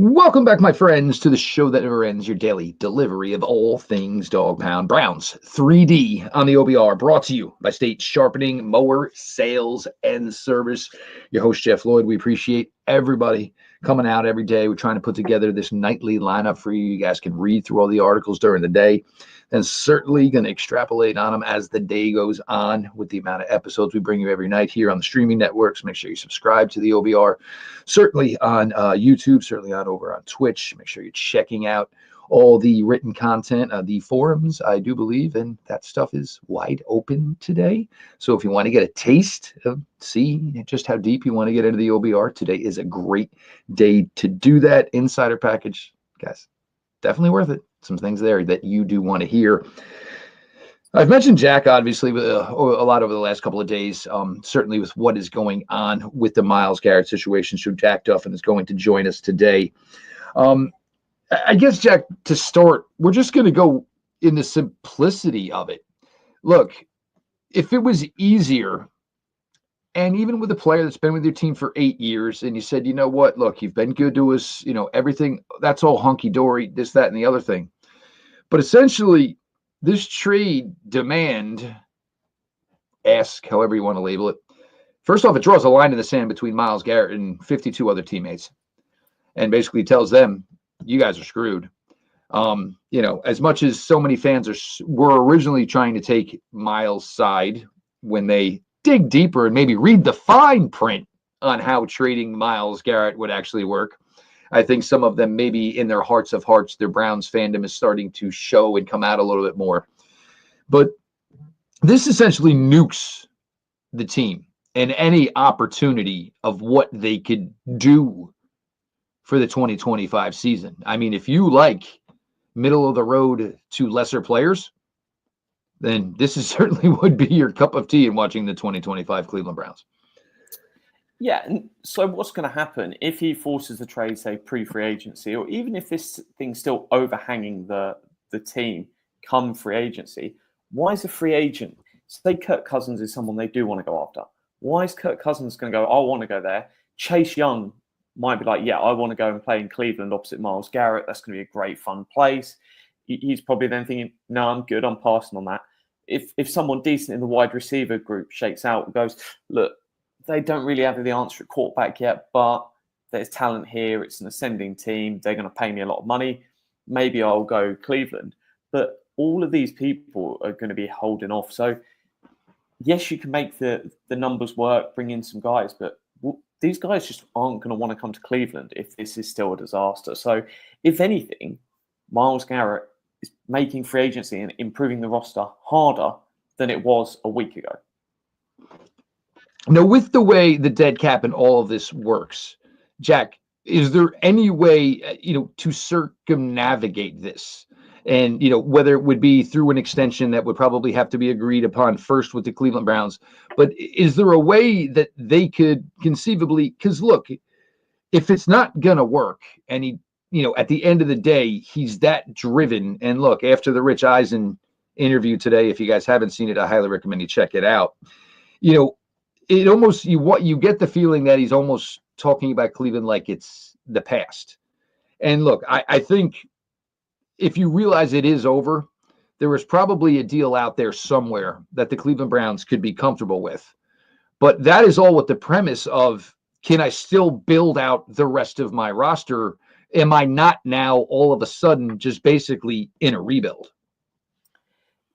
Welcome back, my friends, to the show that never ends, your daily delivery of all things dog pound. Browns 3D on the OBR, brought to you by State Sharpening Mower Sales and Service. Your host, Jeff Lloyd. We appreciate everybody coming out every day. We're trying to put together this nightly lineup for you. You guys can read through all the articles during the day, and certainly going to extrapolate on them as the day goes on with the amount of episodes we bring you every night here on the streaming networks. Make sure you subscribe to the OBR, certainly on YouTube, certainly on over on Twitch. Make sure you're checking out all the written content, the forums, I do believe, and that stuff is wide open today. So if you want to get a taste of, see just how deep you want to get into the OBR, today is a great day to do that. Insider package, guys, definitely worth it. Some things there that you do want to hear. I've mentioned Jack, obviously, a lot over the last couple of days, certainly with what is going on with the Myles Garrett situation. So Jack Duffin is going to join us today. I guess, Jack, to start, we're just going to go in the simplicity of it. Look, if it was easier, and even with a player that's been with your team for 8 years, and you said, you know what, look, you've been good to us, everything, that's all hunky-dory, this, that, and the other thing. But essentially, this trade demand, ask, however you want to label it, first off, it draws a line in the sand between Myles Garrett and 52 other teammates and basically tells them, you guys are screwed. As much as so many fans were originally trying to take Myles' side when they dig deeper and maybe read the fine print on how trading Myles Garrett would actually work, I think some of them, maybe in their hearts of hearts, their Browns fandom is starting to show and come out a little bit more. But this essentially nukes the team and any opportunity of what they could do for the 2025 season. I mean, if you like middle of the road to lesser players, then this is certainly would be your cup of tea in watching the 2025 Cleveland Browns. Yeah, and so what's going to happen if he forces the trade, say, pre-free agency, or even if this thing's still overhanging the team come free agency? Why is a free agent, say Kirk Cousins is someone they do want to go after, why is Kirk Cousins going to go, I want to go there? Chase Young might be like, yeah, I want to go and play in Cleveland opposite Myles Garrett. That's going to be a great, fun place. He's probably then thinking, no, I'm good. I'm passing on that. If someone decent in the wide receiver group shakes out and goes, look, they don't really have the answer at quarterback yet, but there's talent here. It's an ascending team. They're going to pay me a lot of money. Maybe I'll go Cleveland. But all of these people are going to be holding off. So, yes, you can make the numbers work, bring in some guys, but these guys just aren't going to want to come to Cleveland if this is still a disaster. So, if anything, Myles Garrett is making free agency and improving the roster harder than it was a week ago. Now, with the way the dead cap and all of this works, Jack, is there any way, to circumnavigate this? And, whether it would be through an extension that would probably have to be agreed upon first with the Cleveland Browns, but is there a way that they could conceivably, because look, if it's not going to work and he, at the end of the day, he's that driven. And look, after the Rich Eisen interview today, if you guys haven't seen it, I highly recommend you check it out. It almost, you get the feeling that he's almost talking about Cleveland like it's the past. And look, I think if you realize it is over, there was probably a deal out there somewhere that the Cleveland Browns could be comfortable with. But that is all with the premise of, can I still build out the rest of my roster? Am I not now all of a sudden just basically in a rebuild?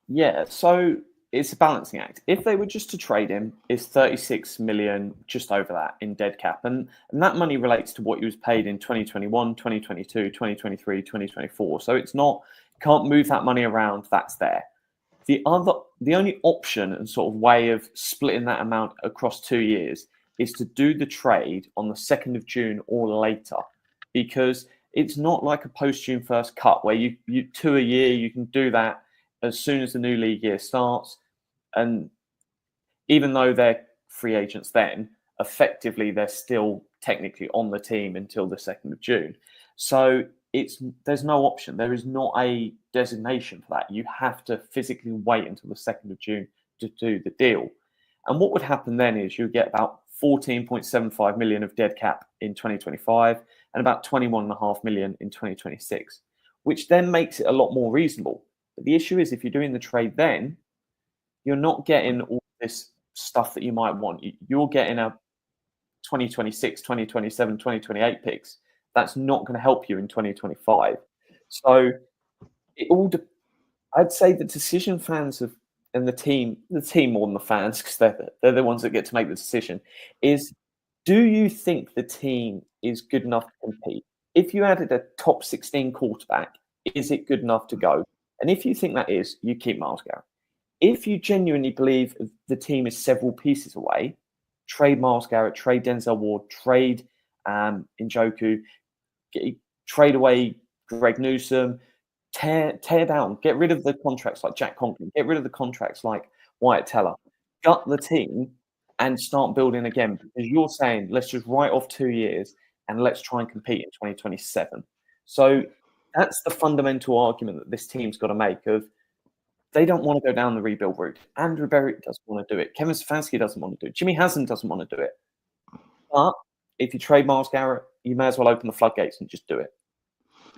Yeah, so it's a balancing act. If they were just to trade him, it's 36 million, just over that in dead cap. And that money relates to what he was paid in 2021, 2022, 2023, 2024. So it's not, can't move that money around, that's there. The only option and sort of way of splitting that amount across 2 years is to do the trade on the 2nd of June or later, because it's not like a post-June 1st cut where you 2 a year, you can do that as soon as the new league year starts. And even though they're free agents then, effectively they're still technically on the team until the 2nd of June. So there's no option. There is not a designation for that. You have to physically wait until the 2nd of June to do the deal. And what would happen then is you get about 14.75 million of dead cap in 2025, and about 21.5 million in 2026, which then makes it a lot more reasonable. But the issue is if you're doing the trade then, you're not getting all this stuff that you might want. You're getting a 2026, 2027, 2028 picks. That's not going to help you in 2025. So it all I'd say the decision fans have, and the team more than the fans, because they're the ones that get to make the decision, is do you think the team is good enough to compete? If you added a top 16 quarterback, is it good enough to go? And if you think that is, you keep Myles Garrett. If you genuinely believe the team is several pieces away, trade Myles Garrett, trade Denzel Ward, trade Njoku, trade away Greg Newsome, tear down, get rid of the contracts like Jack Conklin, get rid of the contracts like Wyatt Teller, gut the team and start building again, because you're saying let's just write off 2 years and let's try and compete in 2027. So that's the fundamental argument that this team's got to make of they don't want to go down the rebuild route. Andrew Berry doesn't want to do it. Kevin Stefanski doesn't want to do it. Jimmy Haslam doesn't want to do it. But if you trade Myles Garrett, you may as well open the floodgates and just do it.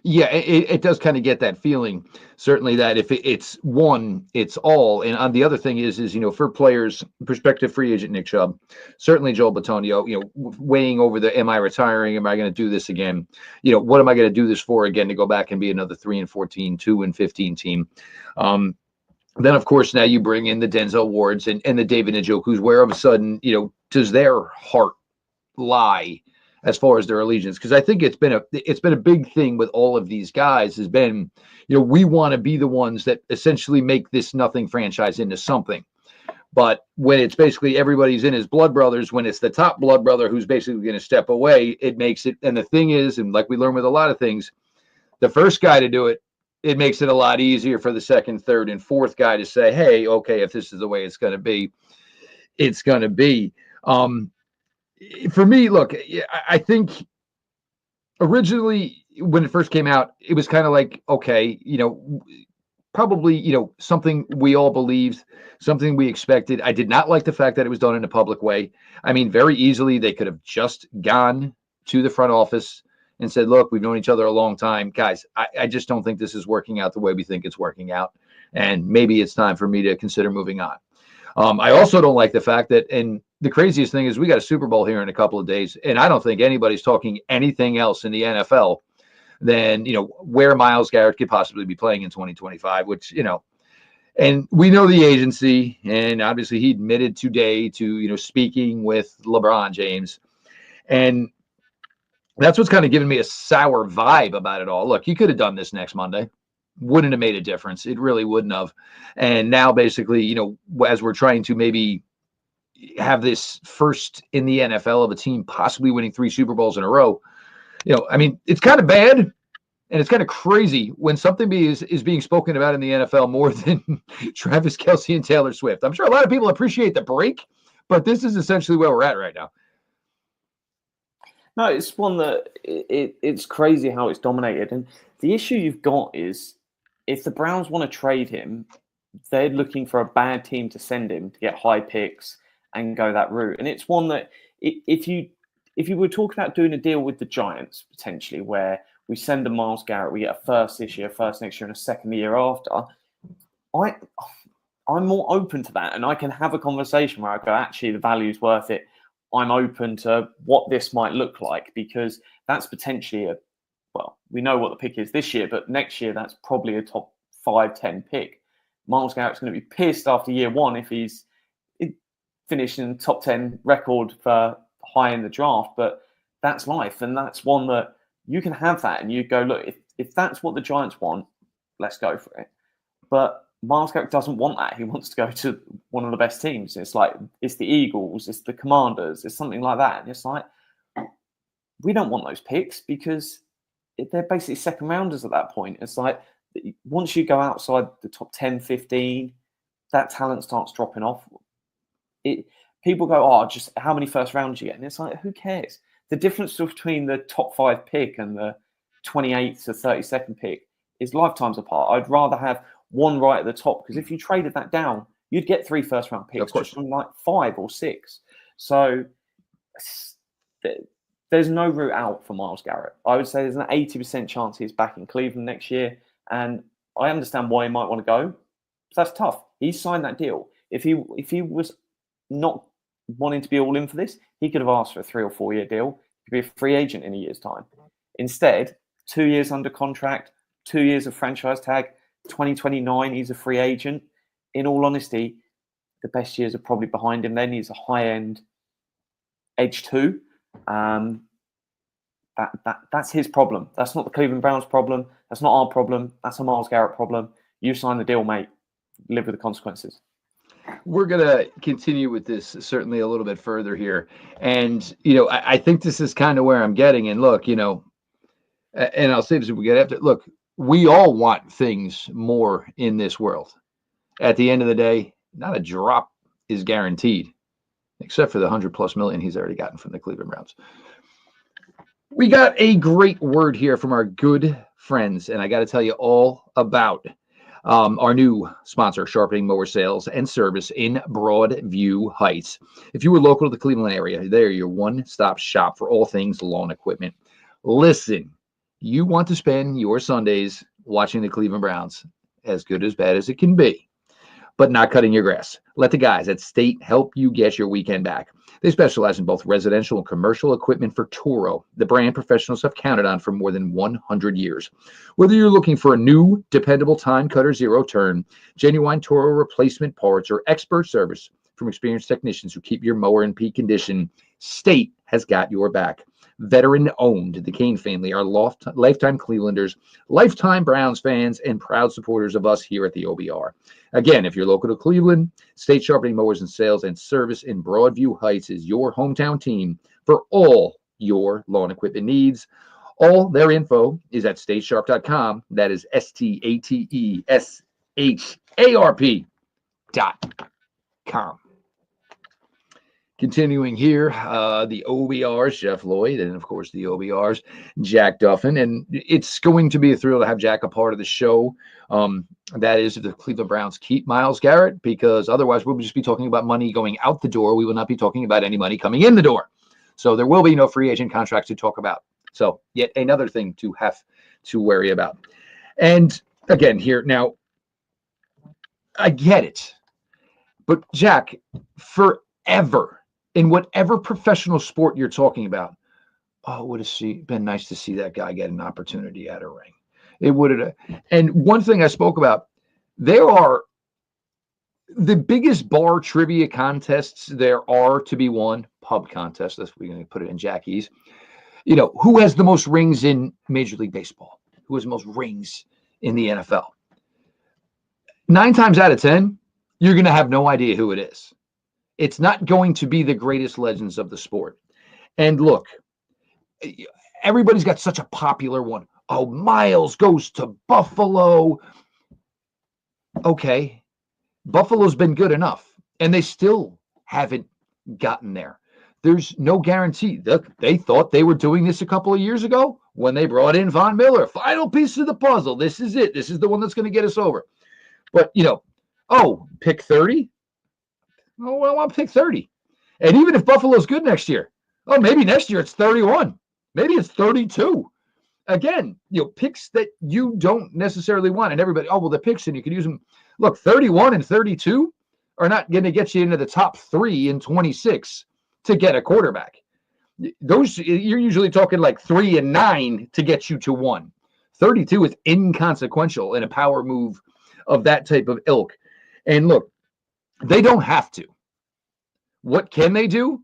Yeah, it does kind of get that feeling, certainly, that if it's one, it's all. And on the other thing is, for players, prospective free agent Nick Chubb, certainly Joel Bitonio, weighing over the, am I retiring? Am I going to do this again? What am I going to do this for again, to go back and be another 3-14, 2-15 team? Then, of course, now you bring in the Denzel Wards and the David Njoku's, where all of a sudden, does their heart lie as far as their allegiance? Because I think it's been a big thing with all of these guys has been, we want to be the ones that essentially make this nothing franchise into something. But when it's basically everybody's in his blood brothers, when it's the top blood brother who's basically going to step away, it makes it. And the thing is, and like we learn with a lot of things, the first guy to do it, it makes it a lot easier for the second, third, and fourth guy to say, hey, okay, if this is the way it's going to be, it's going to be. For me, look, I think originally when it first came out, it was kind of like, okay, probably, something we all believed, something we expected. I did not like the fact that it was done in a public way. I mean, very easily they could have just gone to the front office and said, look, we've known each other a long time. Guys, I just don't think this is working out the way we think it's working out. And maybe it's time for me to consider moving on. I also don't like the fact that, and the craziest thing is we got a Super Bowl here in a couple of days, and I don't think anybody's talking anything else in the NFL than, where Myles Garrett could possibly be playing in 2025, which, and we know the agency, and obviously he admitted today to, speaking with LeBron James. And that's what's kind of giving me a sour vibe about it all. Look, he could have done this next Monday. Wouldn't have made a difference. It really wouldn't have. And now basically, as we're trying to maybe have this first in the NFL of a team possibly winning 3 Super Bowls in a row, I mean, it's kind of bad and it's kind of crazy when something is being spoken about in the NFL more than Travis Kelce and Taylor Swift. I'm sure a lot of people appreciate the break, but this is essentially where we're at right now. No, it's one that it's crazy how it's dominated. And the issue you've got is if the Browns want to trade him, they're looking for a bad team to send him to get high picks and go that route. And it's one that if you were talking about doing a deal with the Giants, potentially, where we send a Myles Garrett, we get a first this year, first next year, and a second the year after, I'm more open to that. And I can have a conversation where I go, actually, the value's worth it. I'm open to what this might look like, because that's potentially we know what the pick is this year, but next year that's probably a top 5-10 pick. Myles Garrett's going to be pissed after year one if he's finishing top 10 record for high in the draft, but that's life. And that's one that you can have that and you go, look, if that's what the Giants want, let's go for it. But Myles Garrett doesn't want that. He wants to go to one of the best teams. It's like, it's the Eagles, it's the Commanders, it's something like that. And it's like, we don't want those picks because they're basically second rounders at that point. It's like, once you go outside the top 10, 15, that talent starts dropping off. People go, just how many first rounds you get? And it's like, who cares? The difference between the top 5 pick and the 28th to 32nd pick is lifetimes apart. I'd rather have one right at the top, because if you traded that down, you'd get 3 first-round picks, just from like 5 or 6. So there's no route out for Myles Garrett. I would say there's an 80% chance he's back in Cleveland next year. And I understand why he might want to go. So that's tough. He signed that deal. If he was not wanting to be all in for this, he could have asked for a 3 or 4 year deal. He could be a free agent in a year's time. Instead, 2 years under contract, 2 years of franchise tag, 2029, he's a free agent. In all honesty, the best years are probably behind him then. He's a high-end edge 2. That's his problem. That's not the Cleveland Browns problem. That's not our problem. That's a Myles Garrett problem. You signed the deal, mate. Live with the consequences. We're going to continue with this certainly a little bit further here. And, I think this is kind of where I'm getting. And look, and I'll say this if we get after. Look, we all want things more in this world. At the end of the day, not a drop is guaranteed, except for the $100+ million he's already gotten from the Cleveland Browns. We got a great word here from our good friends, and I got to tell you all about our new sponsor, Sharpening Mower Sales and Service in Broadview Heights. If you were local to the Cleveland area, they're your one-stop shop for all things lawn equipment. Listen, you want to spend your Sundays watching the Cleveland Browns, as good as bad as it can be, but not cutting your grass. Let the guys at State help you get your weekend back. They specialize in both residential and commercial equipment for Toro, the brand professionals have counted on for more than 100 years. Whether you're looking for a new, dependable time cutter zero turn, genuine Toro replacement parts, or expert service from experienced technicians who keep your mower in peak condition, State has got your back. Veteran-owned, the Kane family are lifetime Clevelanders, lifetime Browns fans, and proud supporters of us here at the OBR. Again, if you're local to Cleveland, State Sharpening Mowers and Sales and Service in Broadview Heights is your hometown team for all your lawn equipment needs. All their info is at statesharp.com. That is STATESHARP.com. Continuing here, the OBRs, Jeff Lloyd, and of course the OBRs, Jack Duffin. And it's going to be a thrill to have Jack a part of the show. That is if the Cleveland Browns keep Myles Garrett, because otherwise we'll just be talking about money going out the door. We will not be talking about any money coming in the door. So there will be no free agent contracts to talk about. So yet another thing to have to worry about. And again, here now, I get it. But Jack, forever, in whatever professional sport you're talking about, it would have been nice to see that guy get an opportunity at a ring. It would have. And one thing I spoke about, there are the biggest bar trivia contests there are to be won, pub contests, that's what we're going to put it in Jackie's. Who has the most rings in Major League Baseball? Who has the most rings in the NFL? 9 times out of 10, you're going to have no idea who it is. It's not going to be the greatest legends of the sport. And look, everybody's got such a popular one. Oh, Myles goes to Buffalo. Okay, Buffalo's been good enough, and they still haven't gotten there. There's no guarantee. They thought they were doing this a couple of years ago when they brought in Von Miller. Final piece of the puzzle. This is it. This is the one that's going to get us over. But, pick 30. Oh, well, I want to pick 30. And even if Buffalo's good next year, maybe next year it's 31. Maybe it's 32. Again, picks that you don't necessarily want. And everybody, the picks, and you can use them. Look, 31 and 32 are not going to get you into the top 3 in 26 to get a quarterback. Those, you're usually talking like 3 and 9 to get you to 1. 32 is inconsequential in a power move of that type of ilk. And look, they don't have to. What can they do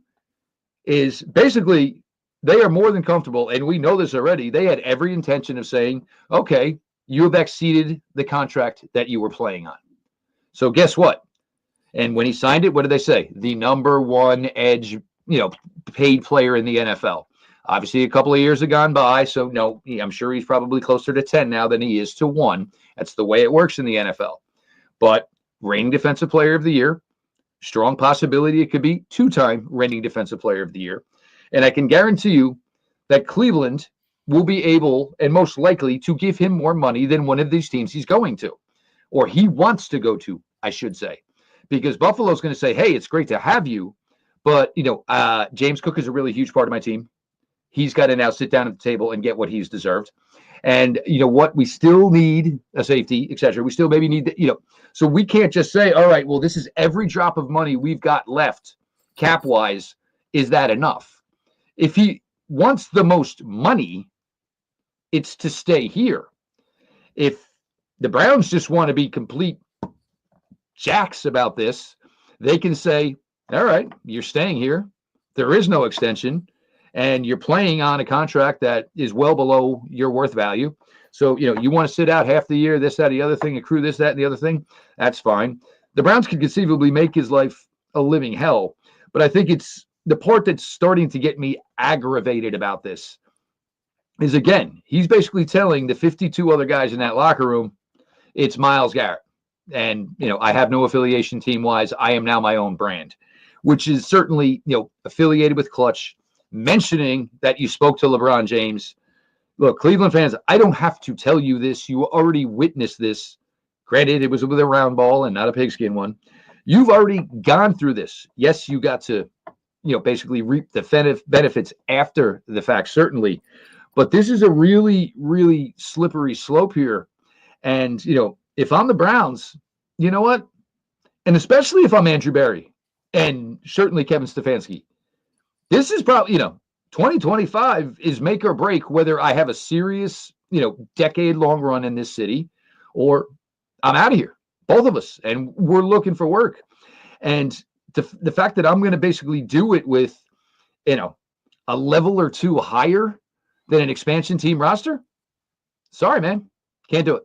is basically they are more than comfortable, and we know this already. They had every intention of saying, okay, you have exceeded the contract that you were playing on. So guess what? And when he signed it, what did they say? The number 1 edge, paid player in the NFL. Obviously, a couple of years have gone by, so no, I'm sure he's probably closer to 10 now than he is to 1. That's the way it works in the NFL. But reigning defensive player of the year, strong possibility it could be 2-time reigning defensive player of the year. And I can guarantee you that Cleveland will be able and most likely to give him more money than one of these teams he's going to, or he wants to go to, I should say, because Buffalo's going to say, hey, it's great to have you, but, James Cook is a really huge part of my team. he's got to now sit down at the table and get what he's deserved. And you know what? We still need a safety, etc. We still maybe need, so we can't just say, all right, well, this is every drop of money we've got left cap wise. Is that enough? If he wants the most money, it's to stay here. If the Browns just want to be complete jacks about this, they can say, all right, you're staying here. There is no extension. And you're playing on a contract that is well below your worth value. So, you want to sit out half the year, this, that, the other thing, accrue this, that, and the other thing. That's fine. The Browns could conceivably make his life a living hell. But I think it's the part that's starting to get me aggravated about this is, again, he's basically telling the 52 other guys in that locker room, it's Myles Garrett. And, I have no affiliation team-wise. I am now my own brand, which is certainly, affiliated with Clutch. Mentioning that you spoke to LeBron James. Look, Cleveland fans, I don't have to tell you this. You already witnessed this. Granted, it was with a round ball and not a pigskin one. You've already gone through this. Yes, you got to, basically reap the benefits after the fact, certainly. But this is a really, really slippery slope here. And, if I'm the Browns, you know what? And especially if I'm Andrew Berry and certainly Kevin Stefanski, this is probably, 2025 is make or break whether I have a serious, decade-long run in this city or I'm out of here, both of us, and we're looking for work. And the fact that I'm going to basically do it with, a level or two higher than an expansion team roster, sorry, man, can't do it.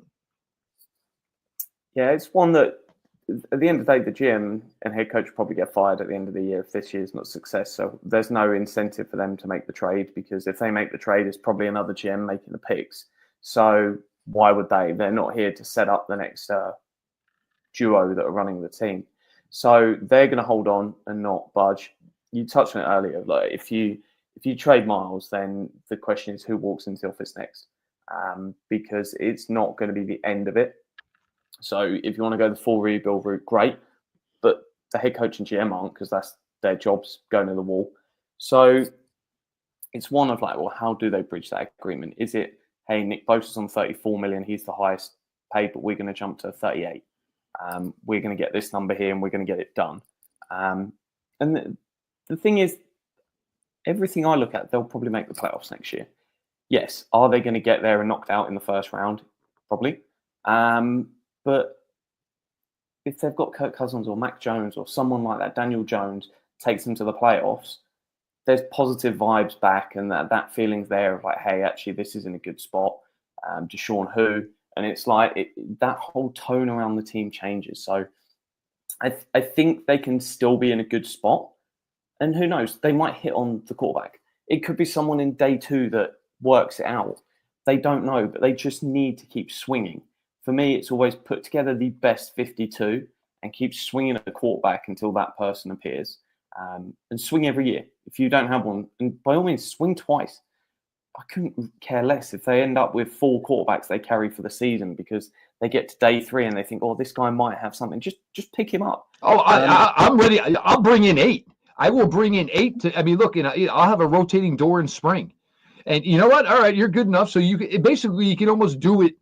Yeah, it's one that at the end of the day, the GM and head coach will probably get fired at the end of the year if this year's not a success. So there's no incentive for them to make the trade, because if they make the trade, it's probably another GM making the picks. So why would they? They're not here to set up the next duo that are running the team. So they're going to hold on and not budge. You touched on it earlier. Like if you trade Myles, then the question is who walks into the office next, because it's not going to be the end of it. So if you want to go the full rebuild route, great. But the head coach and GM aren't, because that's their jobs going to the wall. So it's one of like, well, how do they bridge that agreement? Is it, hey, Nick Bosa's on 34 million, he's the highest paid, but we're going to jump to 38. We're going to get this number here and we're going to get it done. And the thing is, everything I look at, they'll probably make the playoffs next year. Yes. Are they going to get there and knocked out in the first round? Probably. But if they've got Kirk Cousins or Mac Jones or someone like that, Daniel Jones, takes them to the playoffs, there's positive vibes back, and that feeling's there of like, hey, actually, this is in a good spot. Deshaun who, and it's like that whole tone around the team changes. So I think they can still be in a good spot, and who knows, they might hit on the quarterback. It could be someone in day two that works it out. They don't know, but they just need to keep swinging. For me, it's always put together the best 52 and keep swinging at the quarterback until that person appears. And swing every year. If you don't have one, and by all means, swing twice. I couldn't care less if they end up with 4 quarterbacks they carry for the season because they get to day 3 and they think, oh, this guy might have something. Just pick him up. Oh, I'm ready. I'll bring in 8. I will bring in 8. Look, I'll have a rotating door in spring. And you know what? All right, you're good enough. So you can almost do it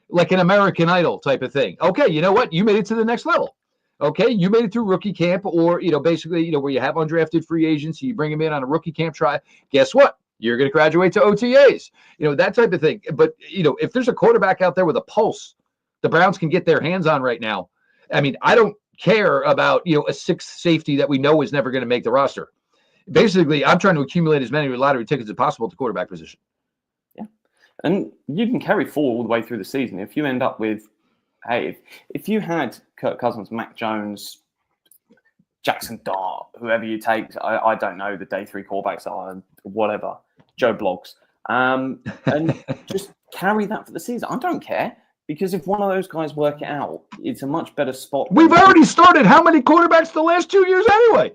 like an American Idol type of thing. Okay, you know what? You made it to the next level. Okay, you made it through rookie camp, or basically, where you have undrafted free agents, you bring them in on a rookie camp trial. Guess what? You're going to graduate to OTAs. That type of thing. But if there's a quarterback out there with a pulse, the Browns can get their hands on right now. I don't care about a 6th safety that we know is never going to make the roster. Basically, I'm trying to accumulate as many lottery tickets as possible at the quarterback position. Yeah, and you can carry 4 all the way through the season. If you end up with, hey, if you had Kirk Cousins, Mac Jones, Jackson Dart, whoever you take, I don't know, the day 3 quarterbacks are, whatever, Joe Blogs, and just carry that for the season. I don't care, because if one of those guys work it out, it's a much better spot. We've already started how many quarterbacks the last 2 years anyway?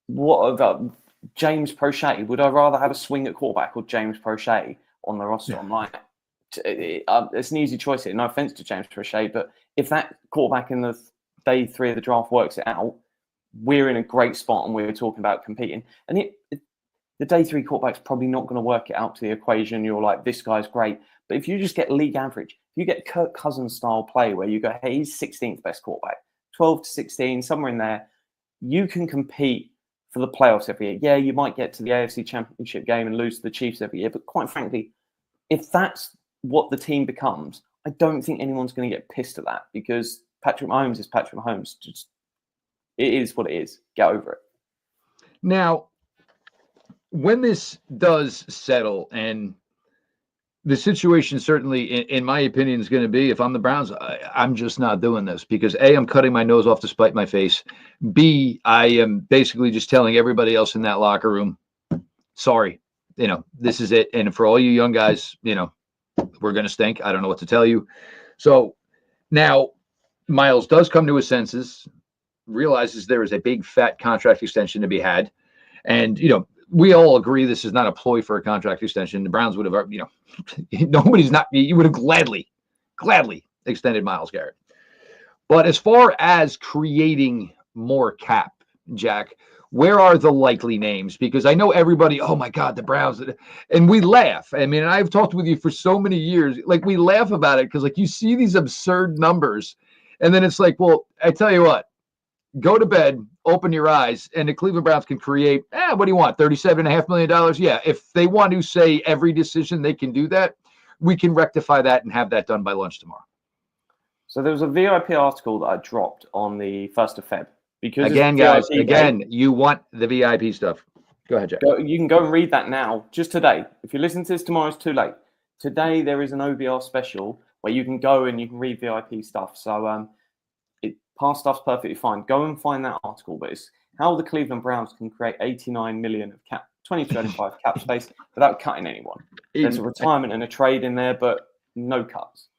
What about James Prochet? Would I rather have a swing at quarterback or James Prochet on the roster? Yeah. I'm like, it's an easy choice here. No offense to James Prochet, but if that quarterback in the day 3 of the draft works it out, we're in a great spot and we're talking about competing. And the day three quarterback's probably not going to work it out to the equation. You're like, this guy's great. But if you just get league average, if you get Kirk Cousins style play where you go, hey, he's 16th best quarterback, 12 to 16, somewhere in there, you can compete for the playoffs every year. Yeah, you might get to the AFC Championship game and lose to the Chiefs every year. But quite frankly, if that's what the team becomes, I don't think anyone's going to get pissed at that, because Patrick Mahomes is Patrick Mahomes. Just, it is what it is. Get over it. Now, when this does settle, and the situation certainly, in my opinion, is going to be, if I'm the Browns, I'm just not doing this, because A, I'm cutting my nose off to spite my face. B, I am basically just telling everybody else in that locker room, sorry, this is it. And for all you young guys, we're going to stink. I don't know what to tell you. So now Myles does come to his senses, realizes there is a big fat contract extension to be had. And, we all agree this is not a ploy for a contract extension. The Browns would have, you would have gladly extended Myles Garrett. But as far as creating more cap, Jack, where are the likely names? Because I know everybody, oh my God, the Browns, and we laugh. I mean, I've talked with you for so many years, like we laugh about it because you see these absurd numbers, and then it's like, well, I tell you what, go to bed, open your eyes, and the Cleveland Browns can create, what do you want, $37.5 million? Yeah, if they want to say every decision they can do that, we can rectify that and have that done by lunch tomorrow. So there was a VIP article that I dropped on the 1st of Feb. Because again, guys, you want the VIP stuff. Go ahead, Jack. You can go and read that now, just today. If you listen to this tomorrow, it's too late. Today, there is an OBR special where you can go and you can read VIP stuff. So past stuff's perfectly fine. Go and find that article. But it's how the Cleveland Browns can create 89 million of 2025 cap space without cutting anyone. There's a retirement and a trade in there, but no cuts.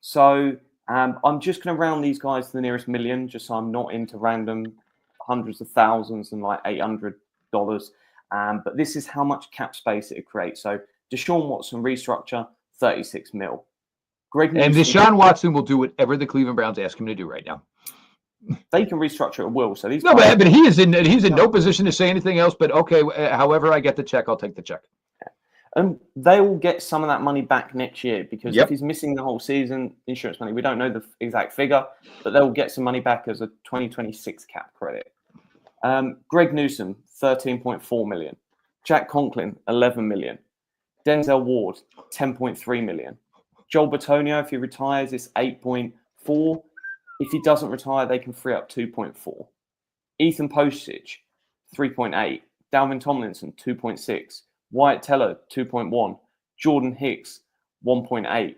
So I'm just going to round these guys to the nearest million, just so I'm not into random hundreds of thousands and like $800. But this is how much cap space it creates. So Deshaun Watson restructure, 36 mil. And Deshaun Watson will do whatever the Cleveland Browns ask him to do right now. They can restructure at will. So these but he's in no position to say anything else. But okay, however I get the check, I'll take the check. And they will get some of that money back next year, because if he's missing the whole season, insurance money, we don't know the exact figure, but they'll get some money back as a 2026 cap credit. Greg Newsome, 13.4 million. Jack Conklin, 11 million. Denzel Ward, 10.3 million. Joel Bitonio, if he retires, is 8.4. If he doesn't retire, they can free up 2.4. Ethan Postage, 3.8. Dalvin Tomlinson, 2.6. Wyatt Teller, 2.1. Jordan Hicks, 1.8.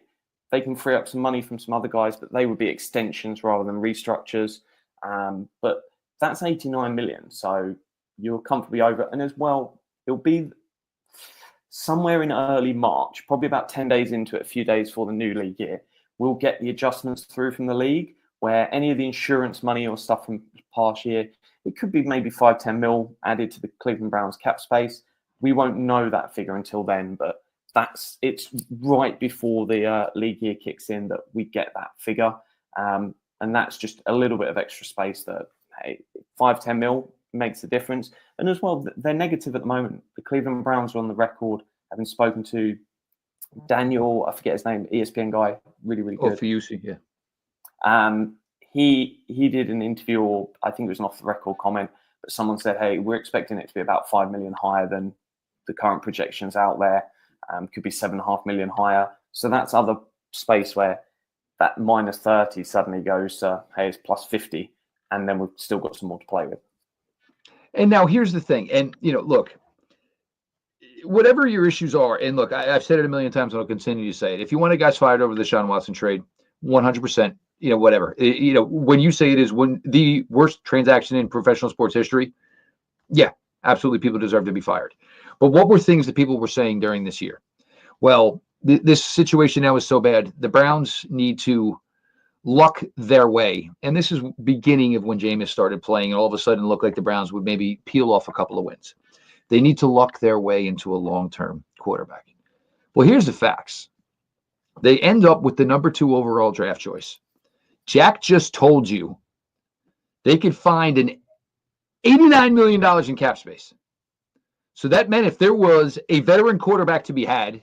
They can free up some money from some other guys, but they would be extensions rather than restructures. But that's 89 million. So you're comfortably over. And as well, it'll be somewhere in early March, probably about 10 days into it, a few days before the new league year, we'll get the adjustments through from the league, where any of the insurance money or stuff from past year, it could be maybe 5-10 mil added to the Cleveland Browns cap space. We won't know that figure until then, but it's right before the league year kicks in that we get that figure. And that's just a little bit of extra space that, hey, 5-10 mil makes a difference. And as well, they're negative at the moment. The Cleveland Browns are on the record, having spoken to Daniel, I forget his name, ESPN guy, really, really good. Oh, for UC, yeah. He did an interview, or I think it was an off-the-record comment, but someone said, hey, we're expecting it to be about 5 million higher than the current projections out there. Could be 7.5 million higher. So that's other space where that minus 30 suddenly goes to, hey, it's plus 50, and then we've still got some more to play with. And now here's the thing. And, look, whatever your issues are, and look, I've said it a million times and I'll continue to say it. If you want a guys fired over the Deshaun Watson trade, 100%, whatever. When you say it is the worst transaction in professional sports history, yeah, absolutely, people deserve to be fired. But what were things that people were saying during this year? Well, this situation now is so bad. The Browns need to luck their way. And this is beginning of when Jameis started playing, and all of a sudden looked like the Browns would maybe peel off a couple of wins. They need to luck their way into a long-term quarterback. Well, here's the facts. They end up with the number 2 overall draft choice. Jack just told you they could find an $89 million in cap space. So that meant if there was a veteran quarterback to be had,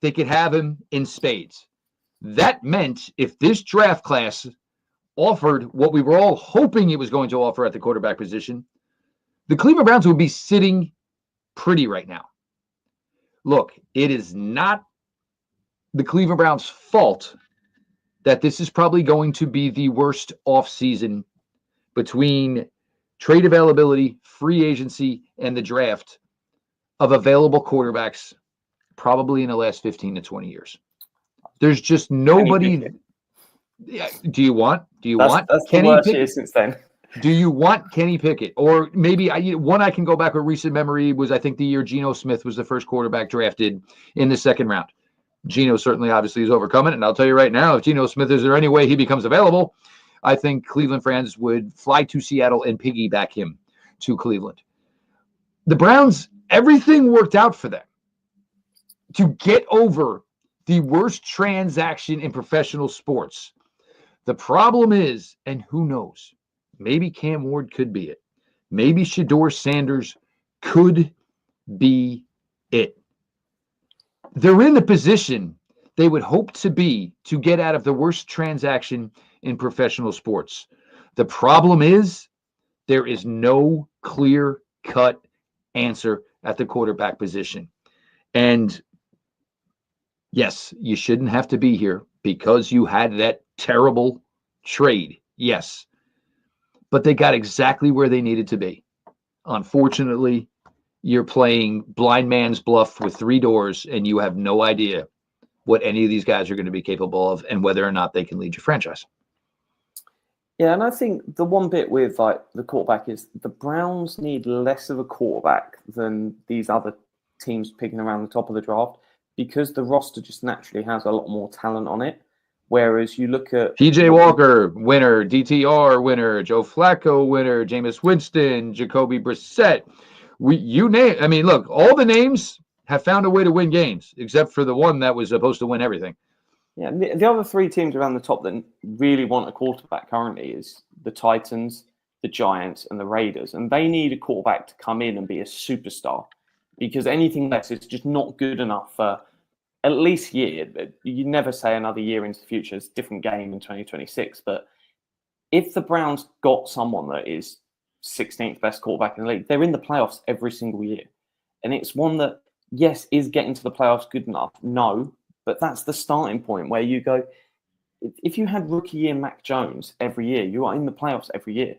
they could have him in spades. That meant if this draft class offered what we were all hoping it was going to offer at the quarterback position, the Cleveland Browns would be sitting pretty right now. Look, it is not the Cleveland Browns' fault that this is probably going to be the worst offseason between trade availability, free agency, and the draft of available quarterbacks probably in the last 15 to 20 years. There's just nobody. Do you want that's Kenny the worst Pickett? year since then. Do you want Kenny Pickett? Or maybe one I can go back with recent memory was, I think, the year Geno Smith was the first quarterback drafted in the second round. Geno certainly obviously is overcoming it. And I'll tell you right now, if Geno Smith, is there any way he becomes available, I think Cleveland fans would fly to Seattle and piggyback him to Cleveland. The Browns, everything worked out for them to get over the worst transaction in professional sports. The problem is, and who knows, maybe Cam Ward could be it. Maybe Shedeur Sanders could be it. They're in the position they would hope to be to get out of the worst transaction in professional sports. The problem is there is no clear-cut answer at the quarterback position. And yes, you shouldn't have to be here because you had that terrible trade. Yes. But they got exactly where they needed to be. Unfortunately, you're playing blind man's bluff with three doors, and you have no idea what any of these guys are going to be capable of and whether or not they can lead your franchise. Yeah, and I think the one bit with like the quarterback is the Browns need less of a quarterback than these other teams picking around the top of the draft because the roster just naturally has a lot more talent on it. Whereas you look at PJ Walker, winner, DTR, winner, Joe Flacco, winner, Jameis Winston, Jacoby Brissett. Look, all the names have found a way to win games, except for the one that was supposed to win everything. Yeah, the other three teams around the top that really want a quarterback currently is the Titans, the Giants, and the Raiders. And they need a quarterback to come in and be a superstar because anything less is just not good enough for at least a year. You never say another year into the future. It's a different game in 2026. But if the Browns got someone that is 16th best quarterback in the league, they're in the playoffs every single year. And it's one that, yes, is getting to the playoffs good enough? No. But that's the starting point where you go, if you had rookie year Mac Jones every year, you are in the playoffs every year.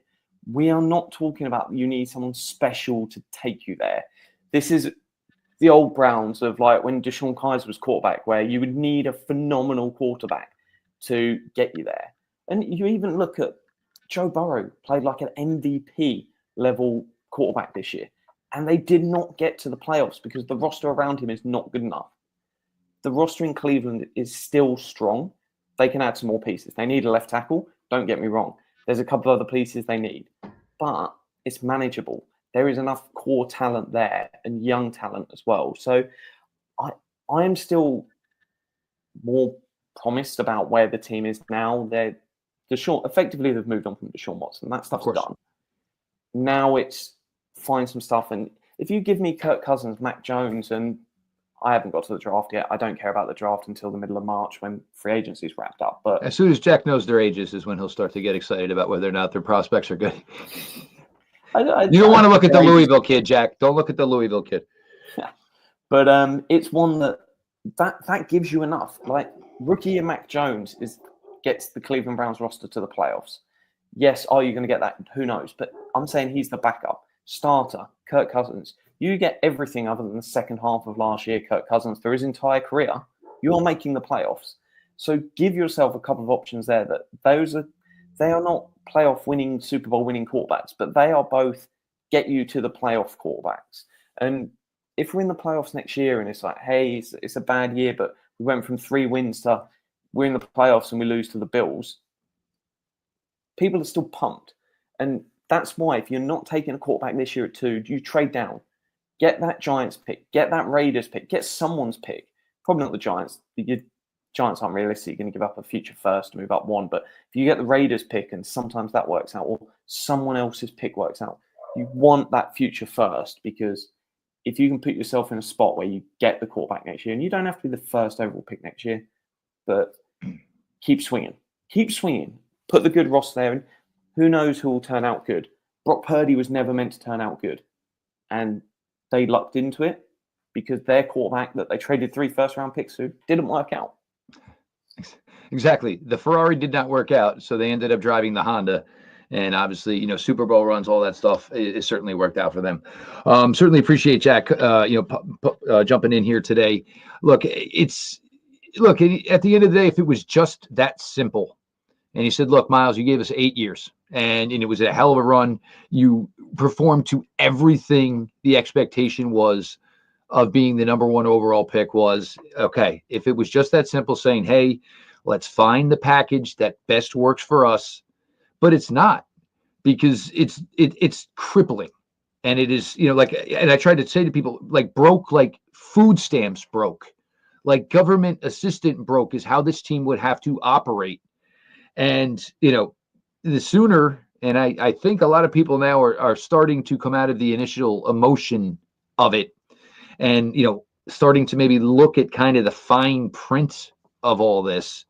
We are not talking about you need someone special to take you there. This is the old Browns of like when Deshaun Kaiser was quarterback, where you would need a phenomenal quarterback to get you there. And you even look at Joe Burrow played like an MVP level quarterback this year, and they did not get to the playoffs because the roster around him is not good enough. The roster in Cleveland is still strong. They can add some more pieces. They need a left tackle. Don't get me wrong. There's a couple of other pieces they need, but it's manageable. There is enough core talent there and young talent as well. So I am still more promised about where the team is now. Effectively, they've moved on from Deshaun Watson. That stuff's done. Now it's find some stuff. And if you give me Kirk Cousins, Mac Jones, and I haven't got to the draft yet. I don't care about the draft until the middle of March when free agency is wrapped up. But as soon as Jack knows their ages is when he'll start to get excited about whether or not their prospects are good. You don't want to look at the Louisville kid, Jack. Don't look at the Louisville kid. Yeah. But it's one that gives you enough. Like rookie and Mac Jones gets the Cleveland Browns roster to the playoffs. Yes, are you going to get that? Who knows? But I'm saying he's the backup. Starter, Kirk Cousins. You get everything other than the second half of last year, Kirk Cousins, through his entire career. You are making the playoffs. So give yourself a couple of options there that they are not playoff winning, Super Bowl winning quarterbacks, but they are both get you to the playoff quarterbacks. And if we're in the playoffs next year and it's like, hey, it's a bad year, but we went from 3 wins to we're in the playoffs and we lose to the Bills, people are still pumped. And that's why if you're not taking a quarterback this year at 2, you trade down. Get that Giants pick. Get that Raiders pick. Get someone's pick. Probably not the Giants. The Giants aren't realistic. You're going to give up a future first to move up 1. But if you get the Raiders pick and sometimes that works out or someone else's pick works out, you want that future first because if you can put yourself in a spot where you get the quarterback next year, and you don't have to be the first overall pick next year, but keep swinging. Keep swinging. Put the good roster there, and who knows who will turn out good. Brock Purdy was never meant to turn out good, and they lucked into it because their quarterback that they traded 3 first-round picks to didn't work out. Exactly. The Ferrari did not work out, so they ended up driving the Honda. And obviously, Super Bowl runs, all that stuff, it certainly worked out for them. Certainly appreciate Jack, jumping in here today. Look, at the end of the day, if it was just that simple, and he said, look, Myles, you gave us 8 years, and it was a hell of a run. You performed to everything the expectation was of being the number 1 overall pick was. Okay, if it was just that simple, saying, hey, let's find the package that best works for us. But it's not, because it's crippling. And it is, and I tried to say to people, broke, like food stamps broke, like government assistant broke is how this team would have to operate. And, the sooner, and I think a lot of people now are starting to come out of the initial emotion of it and, starting to maybe look at kind of the fine print of all this.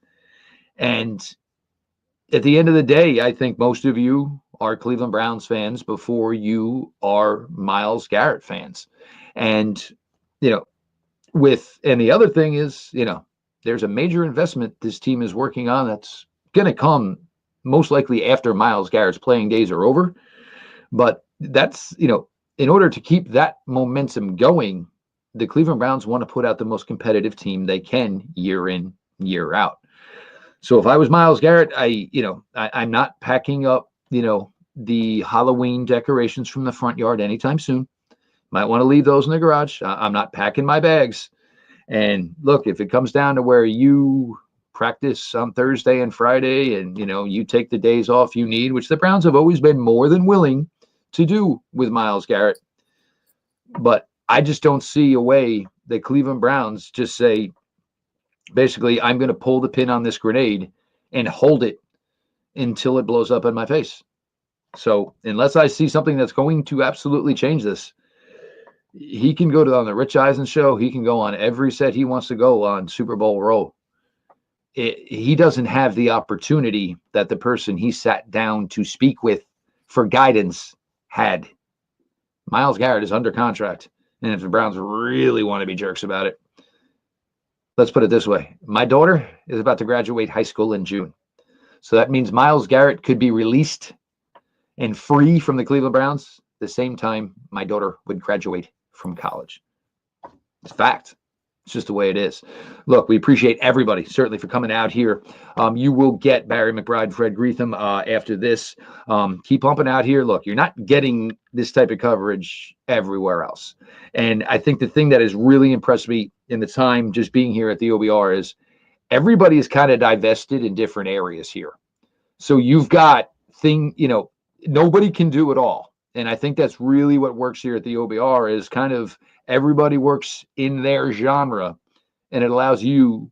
And at the end of the day, I think most of you are Cleveland Browns fans before you are Myles Garrett fans. And, and the other thing is, there's a major investment this team is working on that's going to come most likely after Myles Garrett's playing days are over. But that's, in order to keep that momentum going, the Cleveland Browns want to put out the most competitive team they can year in, year out. So if I was Myles Garrett, I'm not packing up, the Halloween decorations from the front yard anytime soon. Might want to leave those in the garage. I'm not packing my bags. And look, if it comes down to where you practice on Thursday and Friday and, you take the days off you need, which the Browns have always been more than willing to do with Myles Garrett. But I just don't see a way the Cleveland Browns just say, basically, I'm going to pull the pin on this grenade and hold it until it blows up in my face. So unless I see something that's going to absolutely change this, he can go on the Rich Eisen show. He can go on every set he wants to go on Super Bowl Row. He doesn't have the opportunity that the person he sat down to speak with for guidance had. Myles Garrett is under contract. And if the Browns really want to be jerks about it, let's put it this way. My daughter is about to graduate high school in June. So that means Myles Garrett could be released and free from the Cleveland Browns the same time my daughter would graduate from college. It's a fact. It's just the way it is. Look, we appreciate everybody, certainly, for coming out here. You will get Barry McBride, Fred Greetham after this. Keep pumping out here. Look, you're not getting this type of coverage everywhere else. And I think the thing that has really impressed me in the time just being here at the OBR is everybody is kind of divested in different areas here. So you've got nobody can do it all. And I think that's really what works here at the OBR is kind of everybody works in their genre, and it allows you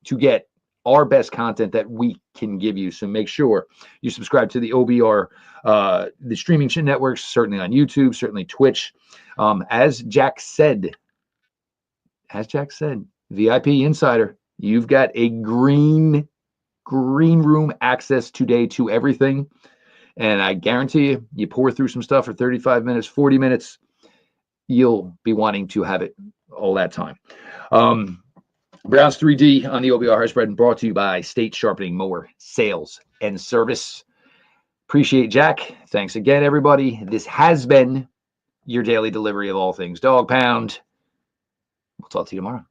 to get our best content that we can give you. So make sure you subscribe to the OBR, the streaming networks, certainly on YouTube, certainly Twitch. As Jack said, VIP Insider, you've got a green room access today to everything. And I guarantee you pour through some stuff for 35 minutes, 40 minutes, you'll be wanting to have it all that time. Browns 3D on the OBR has been brought to you by State Sharpening Mower Sales and Service. Appreciate Jack. Thanks again, everybody. This has been your daily delivery of all things dog pound. We'll talk to you tomorrow.